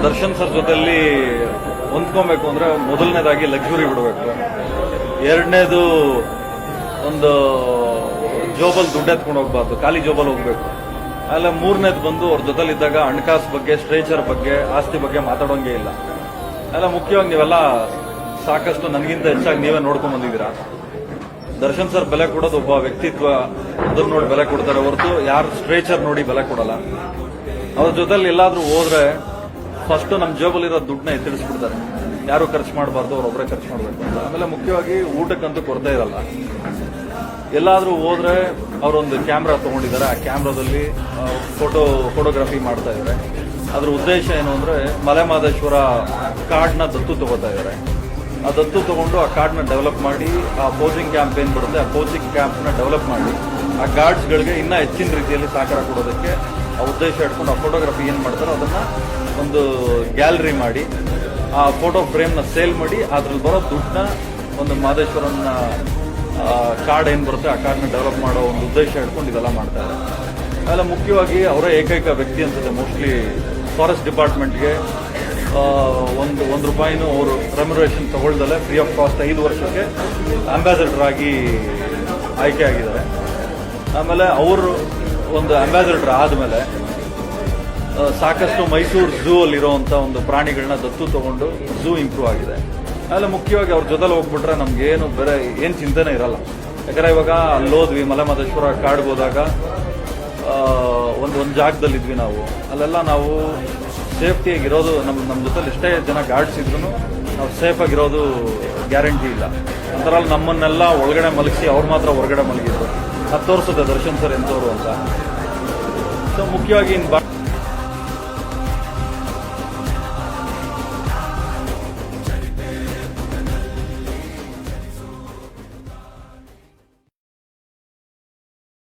Darshan sir ಜೊತೆಲಿ ಹೊಂದ್ಕೊಬೇಕು ಅಂದ್ರೆ ಮೊದಲನೇದಾಗಿ ಲಕ್ಸುರಿ ಬಿಡಬೇಕು. ಎರಡನೇದು ಒಂದು ಜೋಬಲ್ ದುಡ್ಡು ಎತ್ಕೊಂಡು ಹೋಗ್ಬಾರ್ದು, ಖಾಲಿ ಜೋಬಲ್ ಹೋಗ್ಬೇಕು. ಆಮೇಲೆ ಮೂರನೇದು ಬಂದು ಅವ್ರ ಜೊತೆಲಿದ್ದಾಗ ಹಣಕಾಸು ಬಗ್ಗೆ, ಸ್ಟ್ರೇಚರ್ ಬಗ್ಗೆ, ಆಸ್ತಿ ಬಗ್ಗೆ ಮಾತಾಡೋಂಗೇ ಇಲ್ಲ. ಎಲ್ಲ ಮುಖ್ಯವಾಗಿ ನೀವೆಲ್ಲ ಸಾಕಷ್ಟು ನನಗಿಂತ ಹೆಚ್ಚಾಗಿ ನೀವೇ ನೋಡ್ಕೊಂಡ್ ಬಂದಿದ್ದೀರಾ. ದರ್ಶನ್ ಸರ್ ಬೆಲೆ ಕೊಡೋದು ಒಬ್ಬ ವ್ಯಕ್ತಿತ್ವ, ಅದನ್ನ ನೋಡಿ ಬೆಲೆ ಕೊಡ್ತಾರೆ ಹೊರತು ಯಾರು ಸ್ಟ್ರೇಚರ್ ನೋಡಿ ಬೆಲೆ ಕೊಡಲ್ಲ. ಅವ್ರ ಜೊತೆಲಿ ಎಲ್ಲಾದ್ರೂ ಹೋದ್ರೆ ಫಸ್ಟ್ ನಮ್ಮ ಜೇಬಲ್ಲಿರೋ ದುಡ್ಡನ್ನ ಎತ್ತಿಡಿಸ್ಬಿಡ್ತಾರೆ. ಯಾರು ಖರ್ಚು ಮಾಡಬಾರ್ದು, ಅವ್ರೊಬ್ಬರೇ ಖರ್ಚು ಮಾಡಬೇಕು ಅಂತ. ಆಮೇಲೆ ಮುಖ್ಯವಾಗಿ ಊಟಕ್ಕಂತೂ ಕೊರತೆ ಇರಲ್ಲ. ಎಲ್ಲಾದ್ರೂ ಹೋದ್ರೆ ಅವರೊಂದು ಕ್ಯಾಮ್ರಾ ತಗೊಂಡಿದ್ದಾರೆ, ಆ ಕ್ಯಾಮ್ರಾದಲ್ಲಿ ಫೋಟೋಗ್ರಫಿ ಮಾಡ್ತಾ ಇದ್ದಾರೆ. ಅದ್ರ ಉದ್ದೇಶ ಏನು ಅಂದ್ರೆ ಮಲೆಮಹದೇಶ್ವರ ಕಾರ್ಡ್ನ ದತ್ತು ತಗೋತಾ ಇದ್ದಾರೆ. ಆ ದತ್ತು ತಗೊಂಡು ಆ ಕಾರ್ಡ್ನ ಡೆವಲಪ್ ಮಾಡಿ, ಆ ಪೋಸಿಂಗ್ ಕ್ಯಾಂಪ್ ಏನ್ ಬರುತ್ತೆ ಆ ಪೋಸಿಂಗ್ ಕ್ಯಾಂಪ್ನ ಡೆವಲಪ್ ಮಾಡಿ ಆ ಗಾರ್ಡ್ಸ್ಗಳಿಗೆ ಇನ್ನೂ ಹೆಚ್ಚಿನ ರೀತಿಯಲ್ಲಿ ಸಹಕಾರ ಕೊಡೋದಕ್ಕೆ ಆ ಉದ್ದೇಶ ಇಟ್ಕೊಂಡು ಆ ಫೋಟೋಗ್ರಫಿ ಏನ್ ಮಾಡ್ತಾರೋ ಅದನ್ನ ಒಂದು ಗ್ಯಾಲರಿ ಮಾಡಿ ಆ ಫೋಟೋ ಫ್ರೇಮ್ನ ಸೇಲ್ ಮಾಡಿ ಅದ್ರಲ್ಲಿ ಬರೋ ದುಡ್ಡನ್ನ ಒಂದು ಮಹದೇಶ್ವರನ ಕಾರ್ಡ್ ಏನ್ ಬರುತ್ತೆ ಆ ಕಾರ್ಡ್ನ ಡೆವಲಪ್ ಮಾಡೋ ಒಂದು ಉದ್ದೇಶ ಇಟ್ಕೊಂಡು ಇದೆಲ್ಲ ಮಾಡ್ತಾರೆ. ಆಮೇಲೆ ಮುಖ್ಯವಾಗಿ ಅವರೇ ಏಕೈಕ ವ್ಯಕ್ತಿ ಅನ್ಸುತ್ತೆ ಮೋಸ್ಟ್ಲಿ ಫಾರೆಸ್ಟ್ ಡಿಪಾರ್ಟ್ಮೆಂಟ್ಗೆ ಒಂದು ರೂಪಾಯಿನೂ ಅವರು ರೆಮ್ಯುನರೇಷನ್ ತಗೊಳ್ದಲ್ಲೇ ಫ್ರೀ ಆಫ್ ಕಾಸ್ಟ್ 5 ವರ್ಷಕ್ಕೆ ಅಂಬಾಸಿಡರ್ ಆಗಿ ಆಯ್ಕೆ ಆಗಿದ್ದಾರೆ. ಆಮೇಲೆ ಅವರು ಒಂದು ಅಂಬಾಸಿಡರ್ ಆದಮೇಲೆ ಸಾಕಷ್ಟು ಮೈಸೂರು ಝೂ ಅಲ್ಲಿರುವಂತ ಒಂದು ಪ್ರಾಣಿಗಳನ್ನ ದತ್ತು ತಗೊಂಡು ಝೂ ಇಂಪ್ರೂವ್ ಆಗಿದೆ. ಆಮೇಲೆ ಮುಖ್ಯವಾಗಿ ಅವ್ರ ಜೊತೆಲಿ ಹೋಗ್ಬಿಟ್ರೆ ನಮ್ಗೇನು ಬೇರೆ ಏನು ಚಿಂತೆನೇ ಇರಲ್ಲ. ಯಾಕಂದ್ರೆ ಇವಾಗ ಅಲ್ಲೋದ್ವಿ ಮಲೆಮಹದೇಶ್ವರ ಕಾಡ್ಗೆ ಹೋದಾಗ ಒಂದು ಜಾಗದಲ್ಲಿದ್ವಿ ನಾವು. ಅಲ್ಲೆಲ್ಲ ನಾವು ಸೇಫ್ಟಿಯಾಗಿರೋದು ನಮ್ಮ ಜೊತೆಲಿ ಎಷ್ಟೇ ಜನ ಗಾರ್ಡ್ಸ್ ಇದ್ರು ನಾವು ಸೇಫ್ ಆಗಿರೋದು ಗ್ಯಾರಂಟಿ ಇಲ್ಲ. ಒಂಥರ ನಮ್ಮನ್ನೆಲ್ಲ ಒಳಗಡೆ ಮಲಗಿಸಿ ಅವ್ರು ಮಾತ್ರ ಹೊರಗಡೆ ಮಲಗಿದ್ರು. ಅದು ತೋರಿಸುತ್ತೆ ದರ್ಶನ್ ಸರ್ ಎಂತವ್ರು ಅಂತ. ಸೊ ಮುಖ್ಯವಾಗಿ